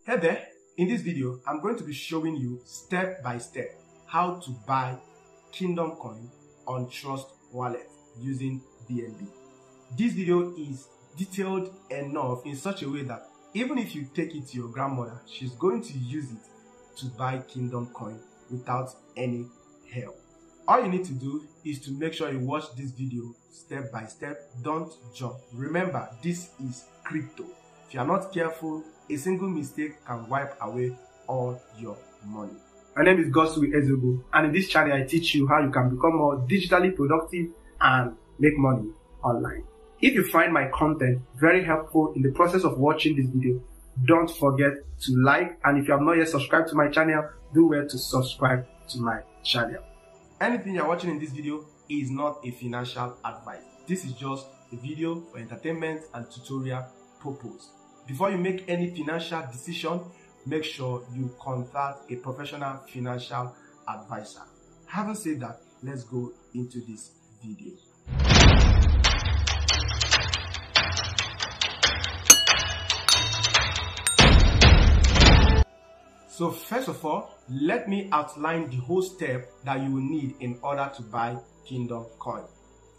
Hey there, in this video, I'm going to be showing you step by step how to buy Kingdom Coin on Trust Wallet using BNB. This video is detailed enough in such a way that even if you take it to your grandmother, she's going to use it to buy Kingdom Coin without any help. All you need to do is to make sure you watch this video step by step. Don't jump. Remember, this is crypto. If you are not careful, a single mistake can wipe away all your money. My name is Ogebe, and in this channel I teach you how you can become more digitally productive and make money online. If you find my content very helpful in the process of watching this video, don't forget to like, and if you have not yet subscribed to my channel, do well to subscribe to my channel. Anything you're watching in this video is not a financial advice. This is just a video for entertainment and tutorial purpose. Before you make any financial decision, make sure you consult a professional financial advisor. Having said that, let's go into this video. So first of all, let me outline the whole step that you will need in order to buy Kingdom Coin.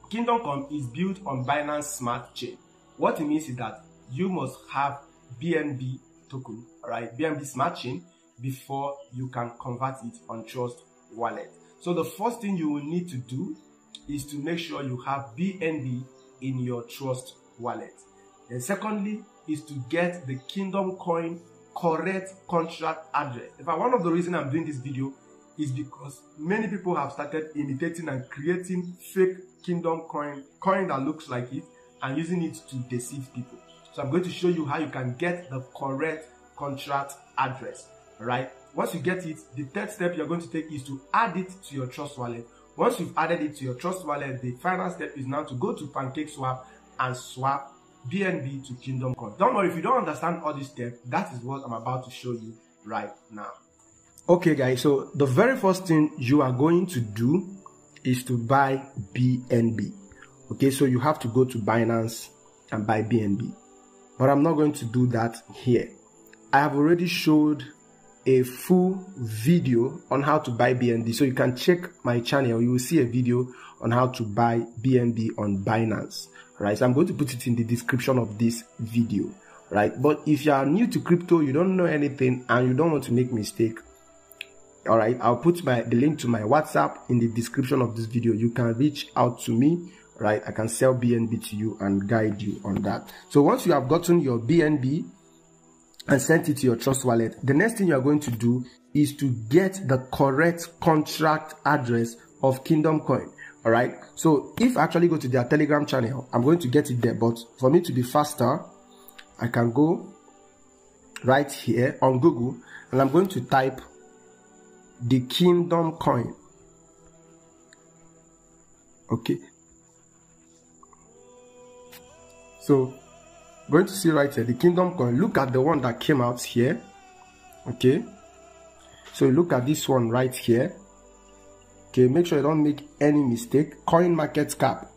Kingdom Coin is built on Binance Smart Chain. What it means is that you must have BNB token, right? BNB Smart Chain before you can convert it on Trust Wallet. So the first thing you will need to do is to make sure you have BNB in your Trust Wallet. And secondly is to get the Kingdom Coin correct contract address. In fact, one of the reasons I'm doing this video is because many people have started imitating and creating fake Kingdom Coin that looks like it and using it to deceive people. So I'm going to show you how you can get the correct contract address. Alright, once you get it, the third step you're going to take is to add it to your Trust Wallet. Once you've added it to your Trust Wallet, the final step is now to go to Pancake Swap and swap BNB to Kingdom Coin. Don't worry, if you don't understand all these steps, that is what I'm about to show you right now. Okay guys, so the very first thing you are going to do is to buy BNB. Okay, so you have to go to Binance and buy BNB. But I'm not going to do that here. I have already showed a full video on how to buy BNB. So you can check my channel. You will see a video on how to buy BNB on Binance. Right, so I'm going to put it in the description of this video. Right, but if you are new to crypto, you don't know anything and you don't want to make mistake, all right, I'll put the link to my WhatsApp in the description of this video. You can reach out to me. Right, I can sell BNB to you and guide you on that. So once you have gotten your BNB and sent it to your Trust Wallet, the next thing you are going to do is to get the correct contract address of Kingdom Coin. All right, so if I actually go to their Telegram channel, I'm going to get it there. But for me to be faster, I can go right here on Google and I'm going to type the Kingdom Coin. Okay. So, going to see right here, the Kingdom Coin. Look at the one that came out here. Okay. So, look at this one right here. Okay, make sure you don't make any mistake. Coin market cap.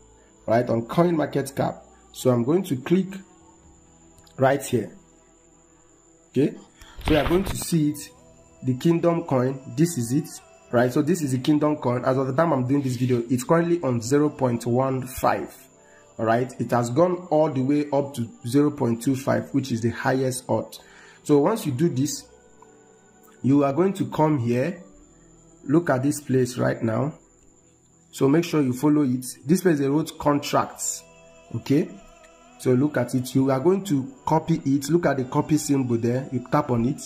Right, on coin market cap. So, I'm going to click right here. Okay. So, you are going to see it. The Kingdom Coin. This is it. Right. So, this is the Kingdom Coin. As of the time I'm doing this video, it's currently on 0.15. All right, it has gone all the way up to 0.25, which is the highest odds. So once you do this, you are going to come here, look at this place right now. So make sure you follow it. This place they wrote contracts. Okay, so look at it. You are going to copy it. Look at the copy symbol there. You tap on it.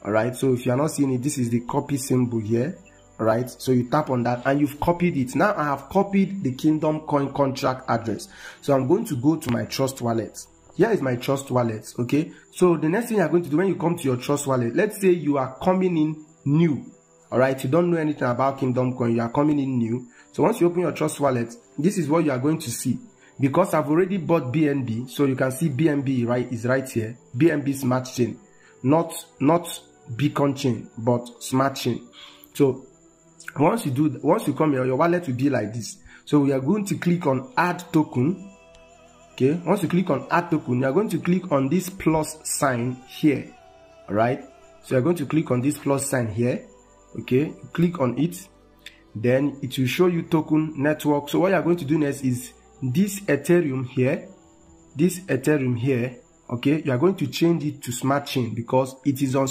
All right, so if you are not seeing it, this is the copy symbol here. Right, so you tap on that and you've copied it. Now I have copied the Kingdom Coin contract address. So I'm going to go to my Trust Wallet. Here is my Trust Wallet. Okay, so the next thing you're going to do when you come to your Trust Wallet, let's say you are coming in new. All right, you don't know anything about Kingdom Coin, you are coming in new. So once you open your Trust Wallet, this is what you are going to see. Because I've already bought BNB, so you can see BNB is right here. BNB Smart Chain, not Beacon Chain, but Smart Chain. So once you come here, your wallet will be like this. So we are going to click on add token. Okay, once you click on add token, you are going to click on this plus sign here. All right, so you're going to click on this plus sign here. Okay, you click on it, then it will show you token network. So what you're going to do next is this Ethereum here, okay, you are going to change it to Smart Chain because it is on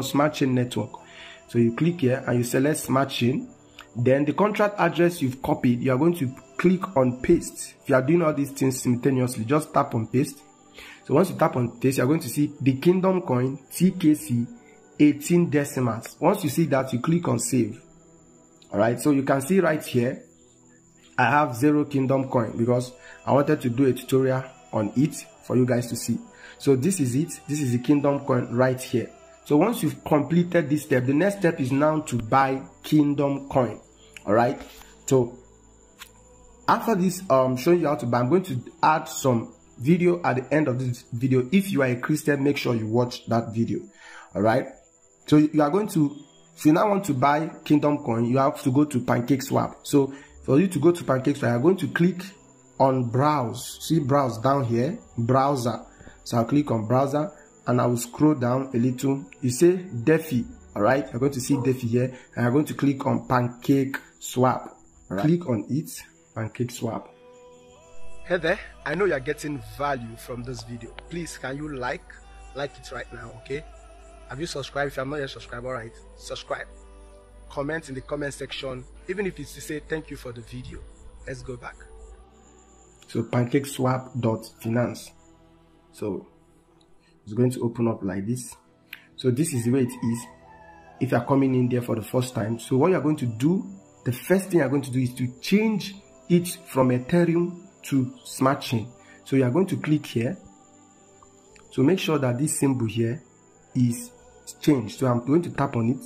Smart Chain network. So you click here and you select Smart Chain. Then the contract address you've copied, you are going to click on paste. If you are doing all these things simultaneously, just tap on paste. So once you tap on paste, you are going to see the Kingdom Coin TKC 18 decimals. Once you see that, you click on save. All right, so you can see right here, I have 0 Kingdom Coin because I wanted to do a tutorial on it for you guys to see. So this is it. This is the Kingdom Coin right here. So once you've completed this step, the next step is now to buy Kingdom Coin. All right, so after this showing you how to buy, I'm going to add some video at the end of this video. If you are a Christian, make sure you watch that video. All right, so you are going to, if you now want to buy Kingdom Coin, you have to go to Pancake Swap. So for you to go to Pancake Swap, you are going to click on browse. See browse down here, browser. So I'll click on browser and I will scroll down a little. You say DeFi. All right, you're going to see DeFi here, and I'm going to click on Pancake Swap. Right. Click on it, Pancake Swap. Hey there, I know you're getting value from this video. Please, can you like it right now, okay? Have you subscribed? If you're not yet subscribed, all right, subscribe. Comment in the comment section, even if it's to say thank you for the video. Let's go back. So pancakeswap.finance. So it's going to open up like this. So this is the way it is if you're coming in there for the first time. So what you're going to do, the first thing you're going to do is to change it from Ethereum to Smart Chain. So you are going to click here. So make sure that this symbol here is changed. So I'm going to tap on it.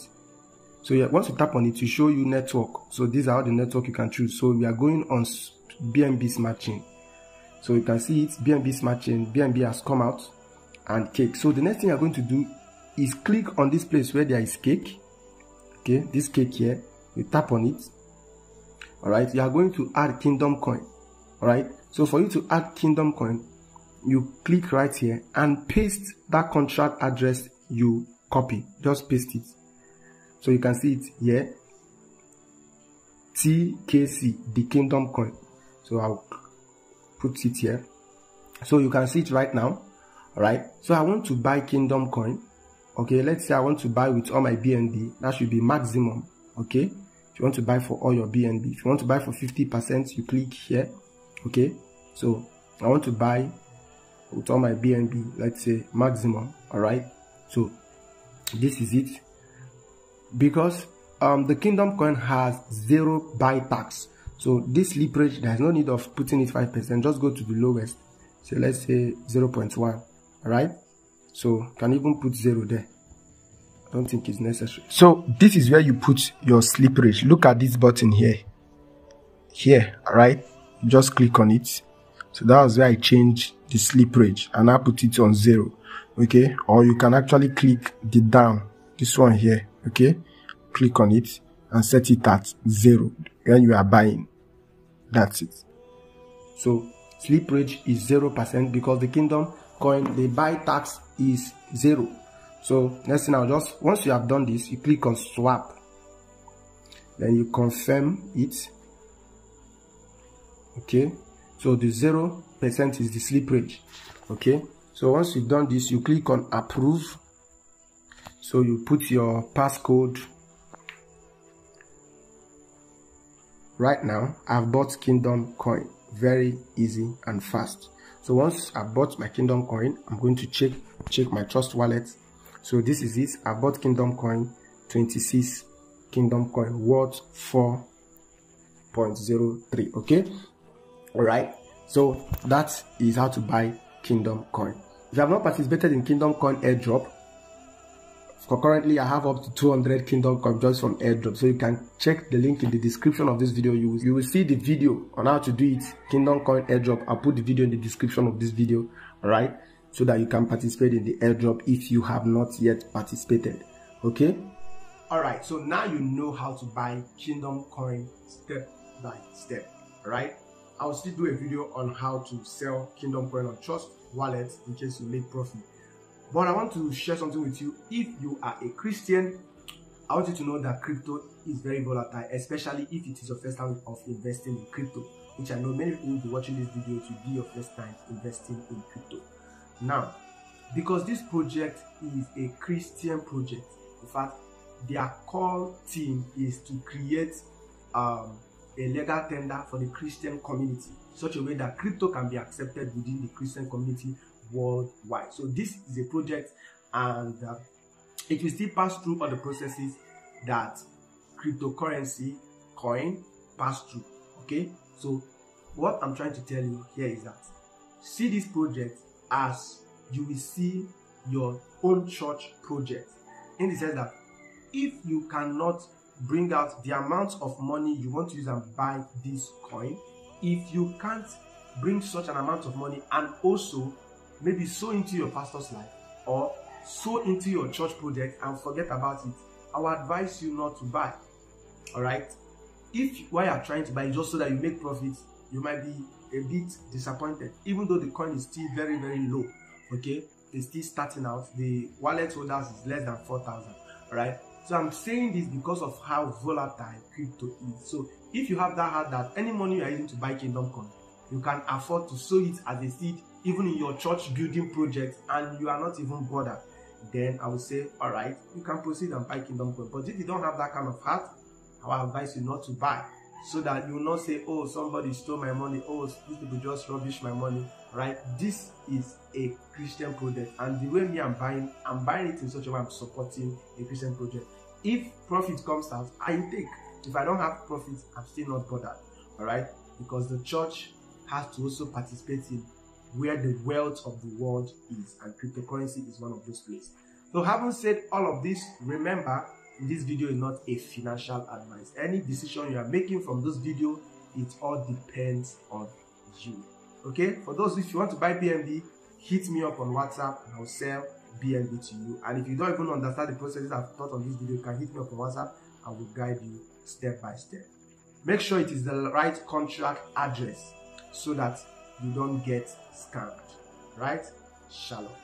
So yeah, once you tap on it, to show you network. So these are all the network you can choose. So we are going on BNB Smart Chain. So you can see it, BNB Smart Chain. BNB has come out and cake. So the next thing you're going to do is click on this place where there is cake. Okay, this cake here, you tap on it. All right, you are going to add Kingdom Coin. All right, so for you to add Kingdom Coin, you click right here and paste that contract address you copy. Just paste it. So you can see it here, TKC, the Kingdom Coin. So I'll put it here. So you can see it right now. All right, so I want to buy Kingdom Coin. Okay, let's say I want to buy with all my BNB. That should be maximum. Okay, if you want to buy for all your BNB, if you want to buy for 50%, you click here. Okay, so I want to buy with all my BNB, let's say maximum. All right, so this is it. Because the Kingdom Coin has 0 buy tax, so this slippage, there's no need of putting it 5%. Just go to the lowest. So let's say 0.1. all right, so can even put 0 there. I don't think it's necessary. So this is where you put your slippage. Look at this button here. All right, just click on it. So that was where I changed the slippage and I put it on 0. Okay, or you can actually click the down, this one here. Okay, click on it and set it at 0 when you are buying. That's it. So slippage is 0% because the Kingdom Coin, the buy tax is 0. So next thing, once you have done this, you click on swap, then you confirm it. Okay, so the 0% is the slippage. Okay, so once you've done this, you click on approve. So you put your passcode. Right now, I've bought Kingdom Coin. Very easy and fast. So once I bought my Kingdom Coin, I'm going to check my Trust wallet. So this is it. I bought Kingdom Coin, 26 Kingdom Coin worth 4.03. Okay, all right. So that is how to buy Kingdom Coin. If you have not participated in Kingdom Coin airdrop, currently I have up to 200 Kingdom Coin just from airdrop. So you can check the link in the description of this video. You will see the video on how to do it, Kingdom Coin airdrop. I'll put the video in the description of this video, all right, so that you can participate in the airdrop if you have not yet participated. Okay, all right, so now you know how to buy Kingdom Coin step by step. All right, I'll still do a video on how to sell Kingdom Coin on Trust wallet in case you make profit. But I want to share something with you. If you are a Christian, I want you to know that crypto is very volatile, especially if it is your first time of investing in crypto, which I know many people will be watching this video to be your first time investing in crypto. Now, because this project is a Christian project, in fact, their core theme is to create a legal tender for the Christian community, such a way that crypto can be accepted within the Christian community worldwide. So this is a project, and it will still pass through all the processes that cryptocurrency coin pass through. Okay, so what I'm trying to tell you here is that see this project as you will see your own church project, in the sense that if you cannot bring out the amount of money you want to use and buy this coin, if you can't bring such an amount of money and also maybe sow into your pastor's life or sow into your church project and forget about it, I will advise you not to buy. All right, if while you're trying to buy just so that you make profits, you might be a bit disappointed, even though the coin is still very, very low. Okay, it's still starting out. The wallet holders is less than 4,000. All right, so I'm saying this because of how volatile crypto is. So if you have that heart that any money you are using to buy Kingdom Coin, you can afford to sow it as a seed even in your church building project, and you are not even bothered, then I would say, all right, you can proceed and buy Kingdom Coin. But if you don't have that kind of heart, I will advise you not to buy, so that you will not say, oh, somebody stole my money, oh, these people just rubbish my money. Right? This is a Christian project, and the way me I'm buying it in such a way I'm supporting a Christian project. If profit comes out, I take. If I don't have profit, I'm still not bothered. All right, because the church has to also participate in where the wealth of the world is, and cryptocurrency is one of those places. So having said all of this, remember, this video is not a financial advice. Any decision you are making from this video, it all depends on you. Okay, for those, if you want to buy BNB, hit me up on WhatsApp and I'll sell BNB to you. And if you don't even understand the processes I've taught on this video, you can hit me up on WhatsApp and we'll guide you step by step. Make sure it is the right contract address so that you don't get scammed. Right? Shalom.